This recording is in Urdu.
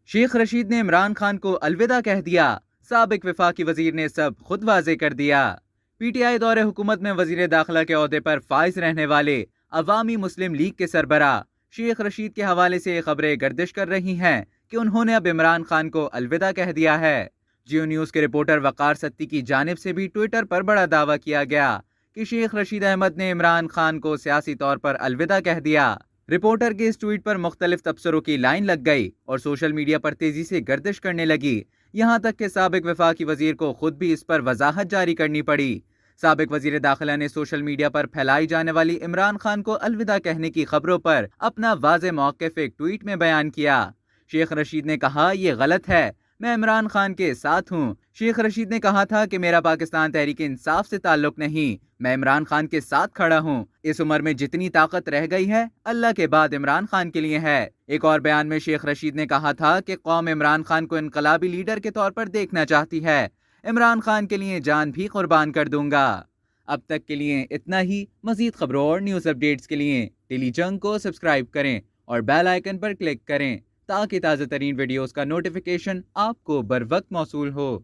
شیخ رشید نے عمران خان کو الوداع کہہ دیا، سابق وفاقی وزیر نے سب خود واضح کر دیا۔ پی ٹی آئی دور حکومت میں وزیر داخلہ کے عہدے پر فائز رہنے والے عوامی مسلم لیگ کے سربراہ شیخ رشید کے حوالے سے خبریں گردش کر رہی ہیں کہ انہوں نے اب عمران خان کو الوداع کہہ دیا ہے۔ جیو نیوز کے رپورٹر وقار ستی کی جانب سے بھی ٹویٹر پر بڑا دعویٰ کیا گیا کہ شیخ رشید احمد نے عمران خان کو سیاسی طور پر الوداع کہہ دیا۔ رپورٹر کے اس ٹویٹ پر مختلف تبصروں کی لائن لگ گئی اور سوشل میڈیا پر تیزی سے گردش کرنے لگی، یہاں تک کہ سابق وفاقی وزیر کو خود بھی اس پر وضاحت جاری کرنی پڑی۔ سابق وزیر داخلہ نے سوشل میڈیا پر پھیلائی جانے والی عمران خان کو الوداع کہنے کی خبروں پر اپنا واضح موقف ایک ٹویٹ میں بیان کیا۔ شیخ رشید نے کہا، یہ غلط ہے، میں عمران خان کے ساتھ ہوں۔ شیخ رشید نے کہا تھا کہ میرا پاکستان تحریک انصاف سے تعلق نہیں، میں عمران خان کے ساتھ کھڑا ہوں۔ اس عمر میں جتنی طاقت رہ گئی ہے اللہ کے بعد عمران خان کے لیے ہے۔ ایک اور بیان میں شیخ رشید نے کہا تھا کہ قوم عمران خان کو انقلابی لیڈر کے طور پر دیکھنا چاہتی ہے، عمران خان کے لیے جان بھی قربان کر دوں گا۔ اب تک کے لیے اتنا ہی۔ مزید خبروں اور نیوز اپڈیٹس کے لیے ٹیلی جنگ کو سبسکرائب کریں اور بیل آئیکن پر کلک کریں تاکہ تازہ ترین ویڈیوز کا نوٹیفیکیشن آپ کو بر وقت موصول ہو۔